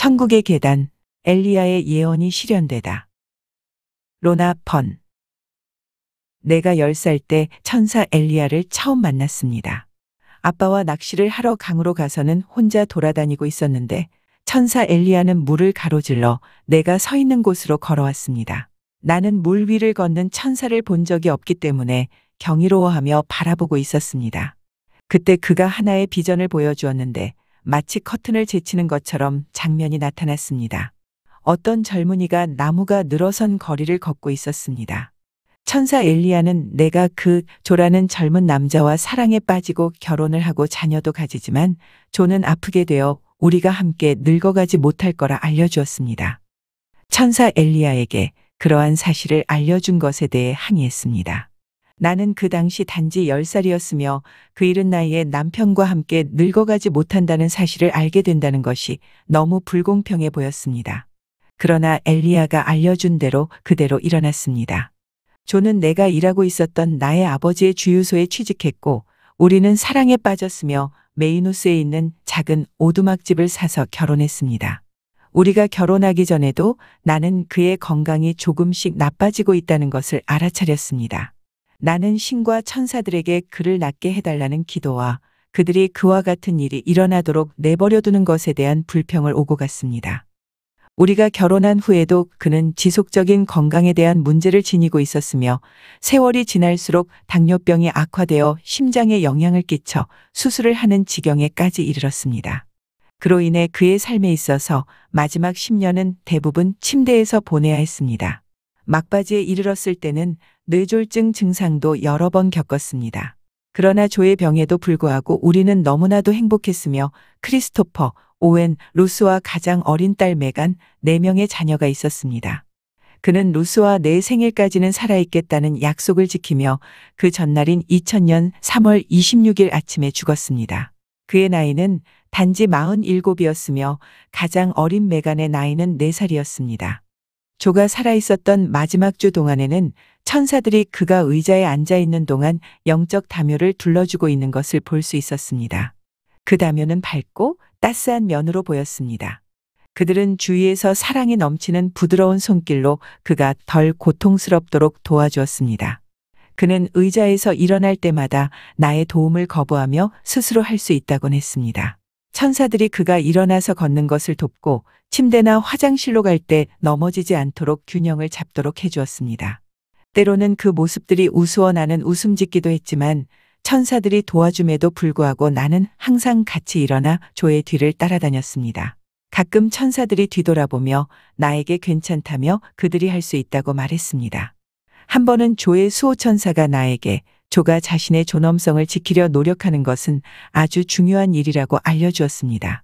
천국의 계단, 엘리야의 예언이 실현되다. 로나 펀. 내가 10살 때 천사 엘리야를 처음 만났습니다. 아빠와 낚시를 하러 강으로 가서는 혼자 돌아다니고 있었는데 천사 엘리야는 물을 가로질러 내가 서 있는 곳으로 걸어왔습니다. 나는 물 위를 걷는 천사를 본 적이 없기 때문에 경이로워하며 바라보고 있었습니다. 그때 그가 하나의 비전을 보여주었는데 마치 커튼을 제치는 것처럼 장면이 나타났습니다. 어떤 젊은이가 나무가 늘어선 거리를 걷고 있었습니다. 천사 엘리야는 내가 그 조라는 젊은 남자와 사랑에 빠지고 결혼을 하고 자녀도 가지지만 조는 아프게 되어 우리가 함께 늙어가지 못할 거라 알려주었습니다. 천사 엘리야에게 그러한 사실을 알려준 것에 대해 항의했습니다. 나는 그 당시 단지 10살이었으며 그 이른 나이에 남편과 함께 늙어가지 못한다는 사실을 알게 된다는 것이 너무 불공평해 보였습니다. 그러나 엘리야가 알려준 대로 그대로 일어났습니다. 조는 내가 일하고 있었던 나의 아버지의 주유소에 취직했고 우리는 사랑에 빠졌으며 메이누스에 있는 작은 오두막집을 사서 결혼했습니다. 우리가 결혼하기 전에도 나는 그의 건강이 조금씩 나빠지고 있다는 것을 알아차렸습니다. 나는 신과 천사들에게 그를 낫게 해달라는 기도와 그들이 그와 같은 일이 일어나도록 내버려두는 것에 대한 불평을 오고 갔습니다. 우리가 결혼한 후에도 그는 지속적인 건강에 대한 문제를 지니고 있었으며 세월이 지날수록 당뇨병이 악화되어 심장에 영향을 끼쳐 수술을 하는 지경에까지 이르렀습니다. 그로 인해 그의 삶에 있어서 마지막 10년은 대부분 침대에서 보내야 했습니다. 막바지에 이르렀을 때는 뇌졸중 증상도 여러 번 겪었습니다. 그러나 조의 병에도 불구하고 우리는 너무나도 행복했으며 크리스토퍼, 오웬, 루스와 가장 어린 딸 메간 4명의 자녀가 있었습니다. 그는 루스와 내 생일까지는 살아있겠다는 약속을 지키며 그 전날인 2000년 3월 26일 아침에 죽었습니다. 그의 나이는 단지 47이었으며 가장 어린 메간의 나이는 4살이었습니다. 조가 살아있었던 마지막 주 동안에는 천사들이 그가 의자에 앉아 있는 동안 영적 다묘를 둘러주고 있는 것을 볼 수 있었습니다. 그 다묘는 밝고 따스한 면으로 보였습니다. 그들은 주위에서 사랑이 넘치는 부드러운 손길로 그가 덜 고통스럽도록 도와주었습니다. 그는 의자에서 일어날 때마다 나의 도움을 거부하며 스스로 할 수 있다곤 했습니다. 천사들이 그가 일어나서 걷는 것을 돕고 침대나 화장실로 갈 때 넘어지지 않도록 균형을 잡도록 해주었습니다. 때로는 그 모습들이 우스워 나는 웃음 짓기도 했지만 천사들이 도와줌에도 불구하고 나는 항상 같이 일어나 조의 뒤를 따라다녔습니다. 가끔 천사들이 뒤돌아보며 나에게 괜찮다며 그들이 할 수 있다고 말했습니다. 한 번은 조의 수호천사가 나에게 조가 자신의 존엄성을 지키려 노력하는 것은 아주 중요한 일이라고 알려주었습니다.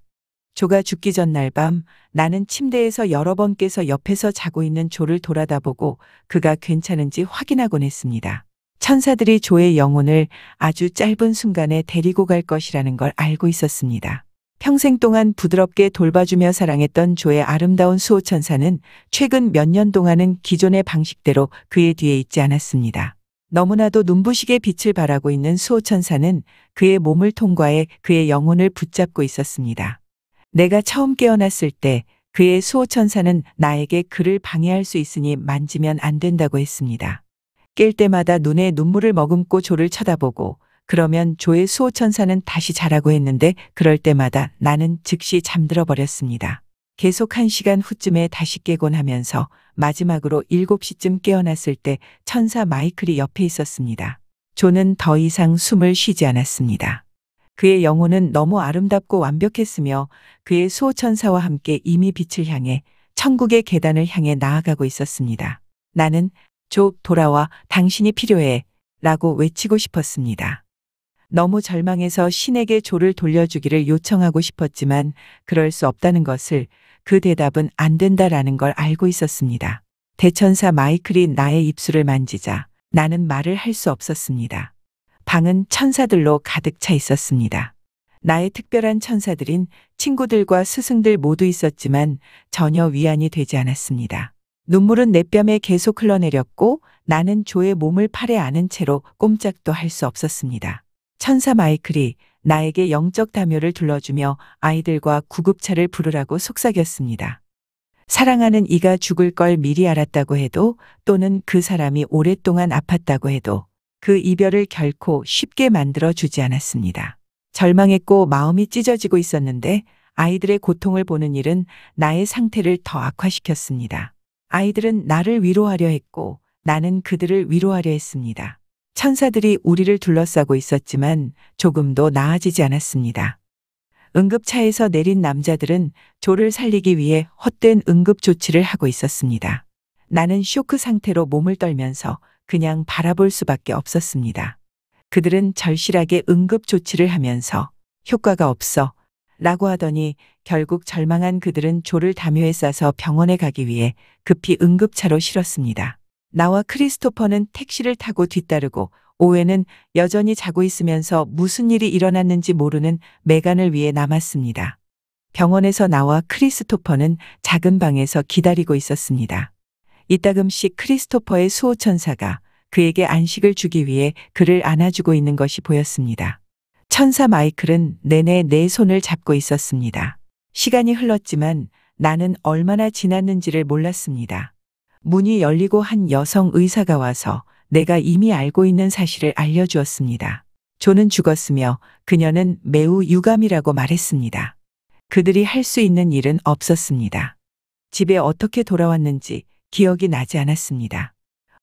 조가 죽기 전날 밤 나는 침대에서 여러 번 깨서 옆에서 자고 있는 조를 돌아다보고 그가 괜찮은지 확인하곤 했습니다. 천사들이 조의 영혼을 아주 짧은 순간에 데리고 갈 것이라는 걸 알고 있었습니다. 평생 동안 부드럽게 돌봐주며 사랑했던 조의 아름다운 수호천사는 최근 몇 년 동안은 기존의 방식대로 그의 뒤에 있지 않았습니다. 너무나도 눈부시게 빛을 발하고 있는 수호천사는 그의 몸을 통과해 그의 영혼을 붙잡고 있었습니다. 내가 처음 깨어났을 때 그의 수호천사는 나에게 그를 방해할 수 있으니 만지면 안 된다고 했습니다. 깰 때마다 눈에 눈물을 머금고 조를 쳐다보고 그러면 조의 수호천사는 다시 자라고 했는데 그럴 때마다 나는 즉시 잠들어 버렸습니다. 계속 1시간 후쯤에 다시 깨곤 하면서 마지막으로 7시쯤 깨어났을 때 천사 마이클이 옆에 있었습니다. 조는 더 이상 숨을 쉬지 않았습니다. 그의 영혼은 너무 아름답고 완벽했으며 그의 수호천사와 함께 이미 빛을 향해 천국의 계단을 향해 나아가고 있었습니다. 나는 조, 돌아와, 당신이 필요해 라고 외치고 싶었습니다. 너무 절망해서 신에게 조를 돌려주기를 요청하고 싶었지만 그럴 수 없다는 것을, 그 대답은 안 된다라는 걸 알고 있었습니다. 대천사 마이클이 나의 입술을 만지자 나는 말을 할 수 없었습니다. 방은 천사들로 가득 차 있었습니다. 나의 특별한 천사들인 친구들과 스승들 모두 있었지만 전혀 위안이 되지 않았습니다. 눈물은 내 뺨에 계속 흘러내렸고 나는 조의 몸을 팔에 안은 채로 꼼짝도 할 수 없었습니다. 천사 마이클이 나에게 영적 담요를 둘러주며 아이들과 구급차를 부르라고 속삭였습니다. 사랑하는 이가 죽을 걸 미리 알았다고 해도, 또는 그 사람이 오랫동안 아팠다고 해도 그 이별을 결코 쉽게 만들어 주지 않았습니다. 절망했고 마음이 찢어지고 있었는데 아이들의 고통을 보는 일은 나의 상태를 더 악화시켰습니다. 아이들은 나를 위로하려 했고 나는 그들을 위로하려 했습니다. 천사들이 우리를 둘러싸고 있었지만 조금도 나아지지 않았습니다. 응급차에서 내린 남자들은 조를 살리기 위해 헛된 응급 조치를 하고 있었습니다. 나는 쇼크 상태로 몸을 떨면서 그냥 바라볼 수밖에 없었습니다. 그들은 절실하게 응급 조치를 하면서 효과가 없어 라고 하더니 결국 절망한 그들은 조를 담요에 싸서 병원에 가기 위해 급히 응급차로 실었습니다. 나와 크리스토퍼는 택시를 타고 뒤따르고 오웬은 여전히 자고 있으면서 무슨 일이 일어났는지 모르는 메간을 위해 남았습니다. 병원에서 나와 크리스토퍼는 작은 방에서 기다리고 있었습니다. 이따금씩 크리스토퍼의 수호천사가 그에게 안식을 주기 위해 그를 안아주고 있는 것이 보였습니다. 천사 마이클은 내내 내 손을 잡고 있었습니다. 시간이 흘렀지만 나는 얼마나 지났는지를 몰랐습니다. 문이 열리고 한 여성 의사가 와서 내가 이미 알고 있는 사실을 알려주었습니다. 조는 죽었으며 그녀는 매우 유감이라고 말했습니다. 그들이 할 수 있는 일은 없었습니다. 집에 어떻게 돌아왔는지 기억이 나지 않았습니다.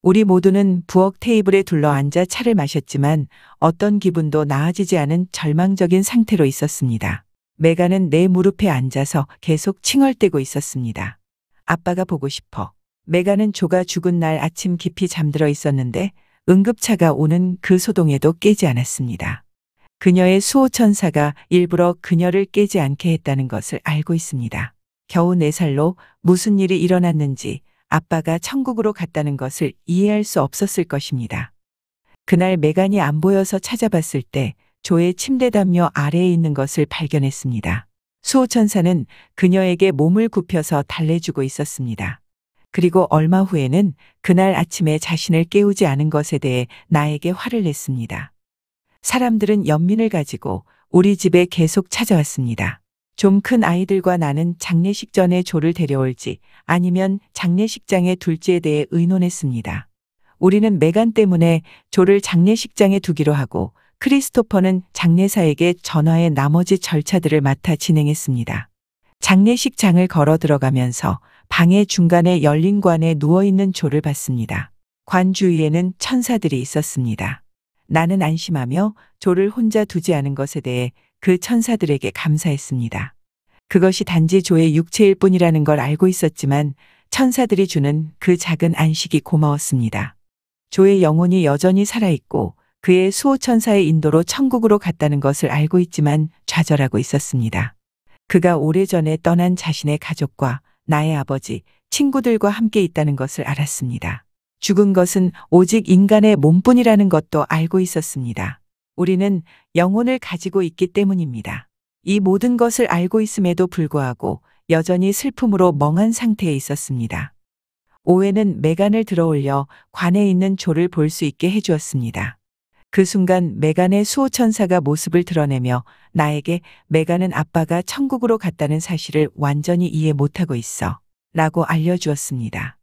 우리 모두는 부엌 테이블에 둘러앉아 차를 마셨지만 어떤 기분도 나아지지 않은 절망적인 상태로 있었습니다. 메간은 내 무릎에 앉아서 계속 칭얼대고 있었습니다. 아빠가 보고 싶어. 메간은 조가 죽은 날 아침 깊이 잠들어 있었는데 응급차가 오는 그 소동에도 깨지 않았습니다. 그녀의 수호천사가 일부러 그녀를 깨지 않게 했다는 것을 알고 있습니다. 겨우 4살로 무슨 일이 일어났는지 아빠가 천국으로 갔다는 것을 이해할 수 없었을 것입니다. 그날 메간이 안 보여서 찾아봤을 때 조의 침대 담요 아래에 있는 것을 발견했습니다. 수호천사는 그녀에게 몸을 굽혀서 달래주고 있었습니다. 그리고 얼마 후에는 그날 아침에 자신을 깨우지 않은 것에 대해 나에게 화를 냈습니다. 사람들은 연민을 가지고 우리 집에 계속 찾아왔습니다. 좀 큰 아이들과 나는 장례식 전에 조를 데려올지 아니면 장례식장에 둘지에 대해 의논했습니다. 우리는 메간 때문에 조를 장례식장에 두기로 하고 크리스토퍼는 장례사에게 전화해 나머지 절차들을 맡아 진행했습니다. 장례식장을 걸어 들어가면서 방의 중간에 열린 관에 누워있는 조를 봤습니다. 관 주위에는 천사들이 있었습니다. 나는 안심하며 조를 혼자 두지 않은 것에 대해 그 천사들에게 감사했습니다. 그것이 단지 조의 육체일 뿐이라는 걸 알고 있었지만 천사들이 주는 그 작은 안식이 고마웠습니다. 조의 영혼이 여전히 살아있고 그의 수호천사의 인도로 천국으로 갔다는 것을 알고 있지만 좌절하고 있었습니다. 그가 오래전에 떠난 자신의 가족과 나의 아버지, 친구들과 함께 있다는 것을 알았습니다. 죽은 것은 오직 인간의 몸뿐이라는 것도 알고 있었습니다. 우리는 영혼을 가지고 있기 때문입니다. 이 모든 것을 알고 있음에도 불구하고 여전히 슬픔으로 멍한 상태에 있었습니다. 오웬은 메간을 들어올려 관에 있는 조를 볼 수 있게 해주었습니다. 그 순간 메간의 수호천사가 모습을 드러내며 나에게 메간은 아빠가 천국으로 갔다는 사실을 완전히 이해 못하고 있어 라고 알려주었습니다.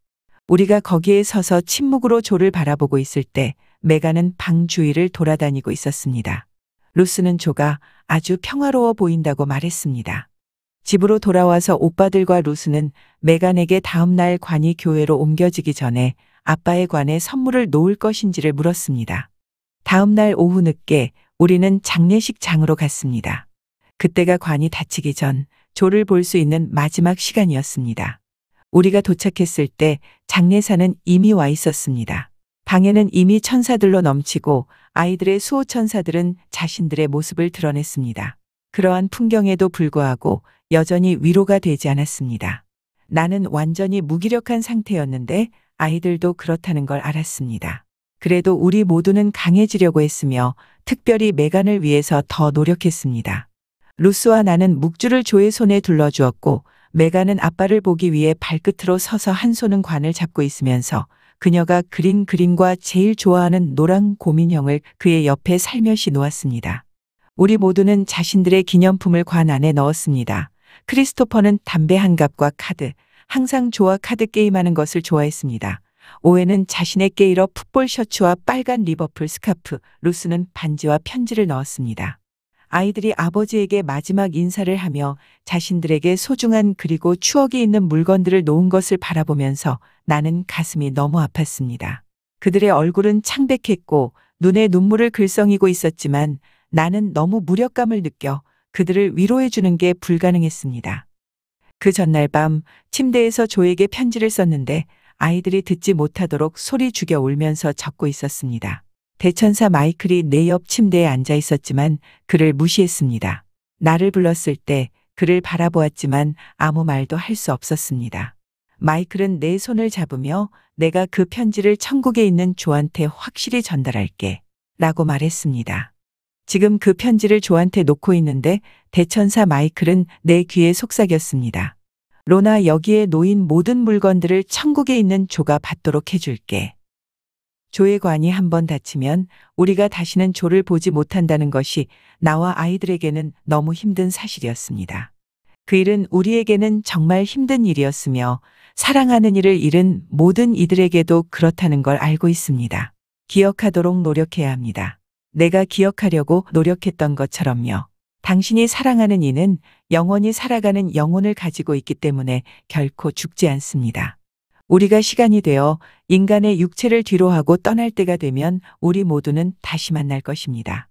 우리가 거기에 서서 침묵으로 조를 바라보고 있을 때 메간은 방 주위를 돌아다니고 있었습니다. 루스는 조가 아주 평화로워 보인다고 말했습니다. 집으로 돌아와서 오빠들과 루스는 메간에게 다음 날 관이 교회로 옮겨지기 전에 아빠의 관에 선물을 놓을 것인지를 물었습니다. 다음 날 오후 늦게 우리는 장례식장으로 갔습니다. 그때가 관이 닫히기 전 조를 볼 수 있는 마지막 시간이었습니다. 우리가 도착했을 때 장례사는 이미 와 있었습니다. 방에는 이미 천사들로 넘치고 아이들의 수호천사들은 자신들의 모습을 드러냈습니다. 그러한 풍경에도 불구하고 여전히 위로가 되지 않았습니다. 나는 완전히 무기력한 상태였는데 아이들도 그렇다는 걸 알았습니다. 그래도 우리 모두는 강해지려고 했으며 특별히 메간을 위해서 더 노력했습니다. 루스와 나는 묵주를 조의 손에 둘러주었고 메간은 아빠를 보기 위해 발끝으로 서서 한 손은 관을 잡고 있으면서 그녀가 그린 그림과 제일 좋아하는 노랑 고민형을 그의 옆에 살며시 놓았습니다. 우리 모두는 자신들의 기념품을 관 안에 넣었습니다. 크리스토퍼는 담배 한 갑과 카드, 항상 조화 카드 게임하는 것을 좋아했습니다. 오웬은 자신의 게이러 풋볼 셔츠와 빨간 리버풀 스카프, 루스는 반지와 편지를 넣었습니다. 아이들이 아버지에게 마지막 인사를 하며 자신들에게 소중한 그리고 추억이 있는 물건들을 놓은 것을 바라보면서 나는 가슴이 너무 아팠습니다. 그들의 얼굴은 창백했고 눈에 눈물을 글썽이고 있었지만 나는 너무 무력감을 느껴 그들을 위로해 주는 게 불가능했습니다. 그 전날 밤 침대에서 조에게 편지를 썼는데 아이들이 듣지 못하도록 소리 죽여 울면서 적고 있었습니다. 대천사 마이클이 내 옆 침대에 앉아 있었지만 그를 무시했습니다. 나를 불렀을 때 그를 바라보았지만 아무 말도 할 수 없었습니다. 마이클은 내 손을 잡으며 내가 그 편지를 천국에 있는 조한테 확실히 전달할게 라고 말했습니다. 지금 그 편지를 조한테 놓고 있는데 대천사 마이클은 내 귀에 속삭였습니다. 로나, 여기에 놓인 모든 물건들을 천국에 있는 조가 받도록 해줄게. 조의 관이 한번 닫히면 우리가 다시는 조를 보지 못한다는 것이 나와 아이들에게는 너무 힘든 사실이었습니다. 그 일은 우리에게는 정말 힘든 일이었으며 사랑하는 이를 잃은 모든 이들에게도 그렇다는 걸 알고 있습니다. 기억하도록 노력해야 합니다. 내가 기억하려고 노력했던 것처럼요. 당신이 사랑하는 이는 영원히 살아가는 영혼을 가지고 있기 때문에 결코 죽지 않습니다. 우리가 시간이 되어 인간의 육체를 뒤로하고 떠날 때가 되면 우리 모두는 다시 만날 것입니다.